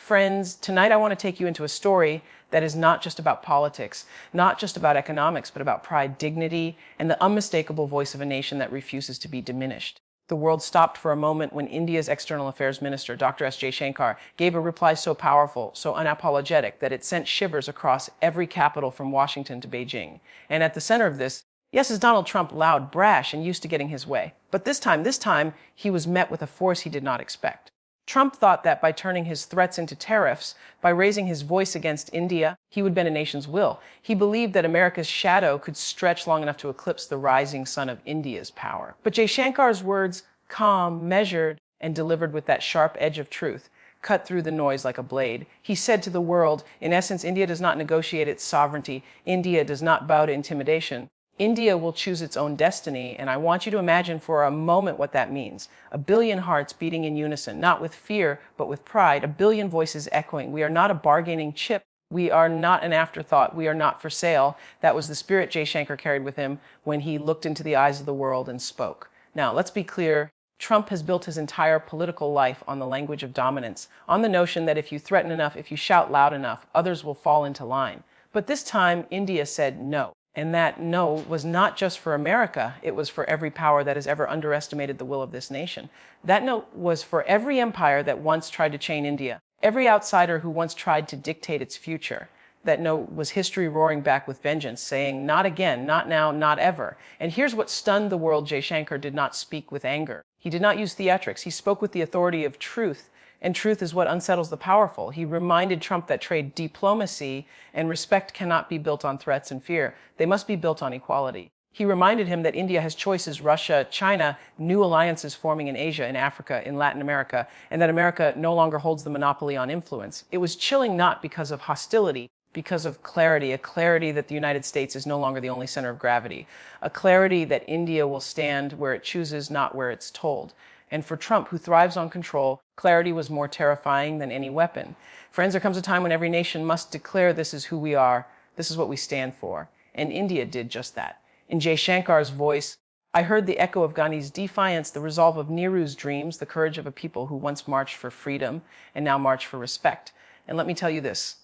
Friends, tonight I want to take you into a story that is not just about politics, not just about economics, but about pride, dignity, and the unmistakable voice of a nation that refuses to be diminished. The world stopped for a moment when India's External Affairs Minister, Dr. Jaishankar, gave a reply so powerful, so unapologetic, that it sent shivers across every capital from Washington to Beijing. And at the center of this, yes, is Donald Trump, loud, brash, and used to getting his way. But this time, he was met with a force he did not expect. Trump thought that by turning his threats into tariffs, by raising his voice against India, he would bend a nation's will. He believed that America's shadow could stretch long enough to eclipse the rising sun of India's power. But Jaishankar's words, calm, measured, and delivered with that sharp edge of truth, cut through the noise like a blade. He said to the world, in essence, India does not negotiate its sovereignty. India does not bow to intimidation. India will choose its own destiny, and I want you to imagine for a moment what that means. 1 billion hearts beating in unison, not with fear, but with pride, 1 billion voices echoing. We are not a bargaining chip. We are not an afterthought. We are not for sale. That was the spirit Jaishankar carried with him when he looked into the eyes of the world and spoke. Now, let's be clear. Trump has built his entire political life on the language of dominance, on the notion that if you threaten enough, if you shout loud enough, others will fall into line. But this time, India said no. And that no was not just for America, it was for every power that has ever underestimated the will of this nation. That no was for every empire that once tried to chain India, every outsider who once tried to dictate its future. That no was history roaring back with vengeance, saying, not again, not now, not ever. And here's what stunned the world. Jaishankar did not speak with anger. He did not use theatrics. He spoke with the authority of truth. And truth is what unsettles the powerful. He reminded Trump that trade diplomacy and respect cannot be built on threats and fear. They must be built on equality. He reminded him that India has choices, Russia, China, new alliances forming in Asia, in Africa, in Latin America, and that America no longer holds the monopoly on influence. It was chilling not because of hostility, because of clarity, a clarity that the United States is no longer the only center of gravity, a clarity that India will stand where it chooses, not where it's told. And for Trump, who thrives on control, clarity was more terrifying than any weapon. Friends, there comes a time when every nation must declare this is who we are, this is what we stand for. And India did just that. In Jaishankar's voice, I heard the echo of Gandhi's defiance, the resolve of Nehru's dreams, the courage of a people who once marched for freedom and now march for respect. And let me tell you this,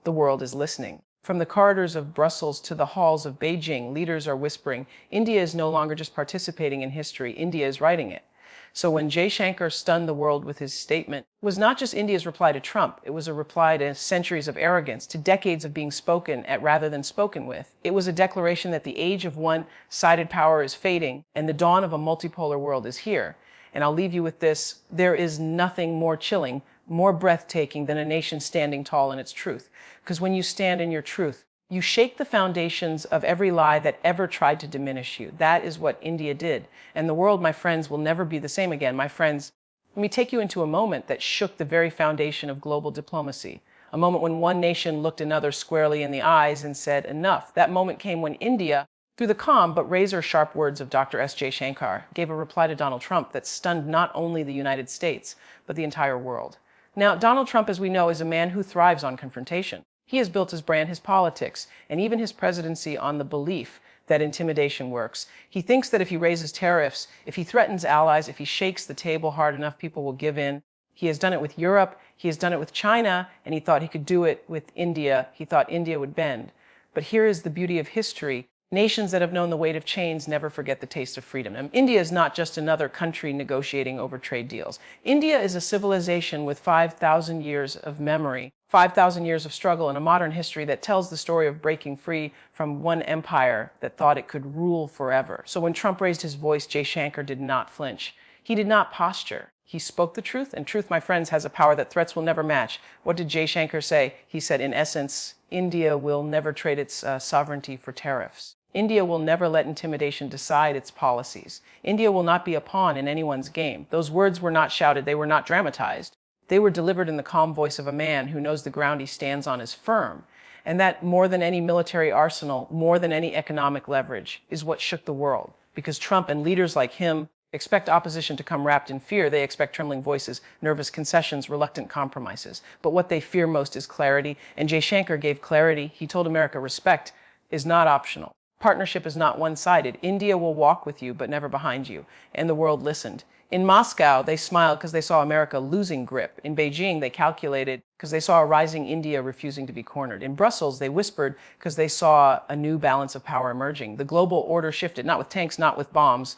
the world is listening. From the corridors of Brussels to the halls of Beijing, leaders are whispering, India is no longer just participating in history, India is writing it. So when Jaishankar stunned the world with his statement, it was not just India's reply to Trump. It was a reply to centuries of arrogance, to decades of being spoken at rather than spoken with. It was a declaration that the age of one-sided power is fading and the dawn of a multipolar world is here. And I'll leave you with this. There is nothing more chilling, more breathtaking than a nation standing tall in its truth. Because when you stand in your truth, you shake the foundations of every lie that ever tried to diminish you. That is what India did. And the world, my friends, will never be the same again. My friends, let me take you into a moment that shook the very foundation of global diplomacy. A moment when one nation looked another squarely in the eyes and said, enough. That moment came when India, through the calm but razor-sharp words of Dr. Jaishankar, gave a reply to Donald Trump that stunned not only the United States, but the entire world. Now, Donald Trump, as we know, is a man who thrives on confrontation. He has built his brand, his politics, and even his presidency on the belief that intimidation works. He thinks that if he raises tariffs, if he threatens allies, if he shakes the table hard enough, people will give in. He has done it with Europe, he has done it with China, and he thought he could do it with India. He thought India would bend. But here is the beauty of history. Nations that have known the weight of chains never forget the taste of freedom. And India is not just another country negotiating over trade deals. India is a civilization with 5,000 years of memory, 5,000 years of struggle, and a modern history that tells the story of breaking free from one empire that thought it could rule forever. So when Trump raised his voice, Jaishankar did not flinch. He did not posture. He spoke the truth, and truth, my friends, has a power that threats will never match. What did Jaishankar say? He said, in essence, India will never trade its sovereignty for tariffs. India will never let intimidation decide its policies. India will not be a pawn in anyone's game. Those words were not shouted. They were not dramatized. They were delivered in the calm voice of a man who knows the ground he stands on is firm. And that more than any military arsenal, more than any economic leverage, is what shook the world. Because Trump and leaders like him expect opposition to come wrapped in fear. They expect trembling voices, nervous concessions, reluctant compromises. But what they fear most is clarity. And Jaishankar gave clarity. He told America respect is not optional. Partnership is not one-sided. India will walk with you, but never behind you. And the world listened. In Moscow, they smiled because they saw America losing grip. In Beijing, they calculated because they saw a rising India refusing to be cornered. In Brussels, they whispered because they saw a new balance of power emerging. The global order shifted, not with tanks, not with bombs,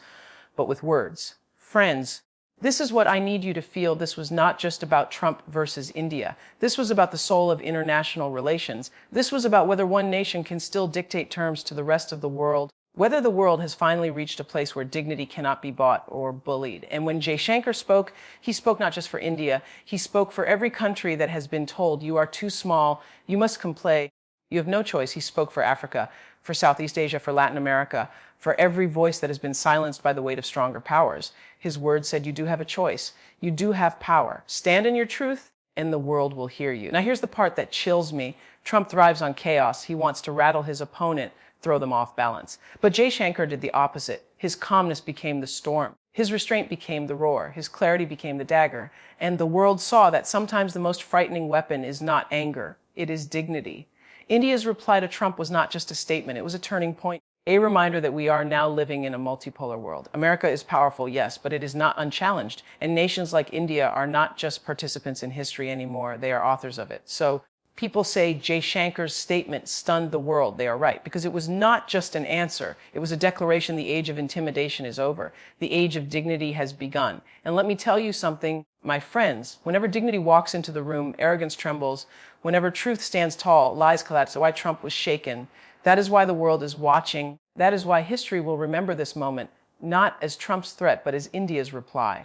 but with words. Friends, this is what I need you to feel. This was not just about Trump versus India. This was about the soul of international relations. This was about whether one nation can still dictate terms to the rest of the world, whether the world has finally reached a place where dignity cannot be bought or bullied. And when Jaishankar spoke, he spoke not just for India, he spoke for every country that has been told, you are too small, you must comply, you have no choice. He spoke for Africa, for Southeast Asia, for Latin America, for every voice that has been silenced by the weight of stronger powers. His words said, you do have a choice. You do have power. Stand in your truth, and the world will hear you. Now here's the part that chills me. Trump thrives on chaos. He wants to rattle his opponent, throw them off balance. But Jaishankar did the opposite. His calmness became the storm. His restraint became the roar. His clarity became the dagger. And the world saw that sometimes the most frightening weapon is not anger. It is dignity. India's reply to Trump was not just a statement. It was a turning point. A reminder that we are now living in a multipolar world. America is powerful, yes, but it is not unchallenged. And nations like India are not just participants in history anymore. They are authors of it. So people say Jaishankar's statement stunned the world. They are right, because it was not just an answer. It was a declaration the age of intimidation is over. The age of dignity has begun. And let me tell you something, my friends, whenever dignity walks into the room, arrogance trembles. Whenever truth stands tall, lies collapse. That's why Trump was shaken. That is why the world is watching. That is why history will remember this moment, not as Trump's threat, but as India's reply.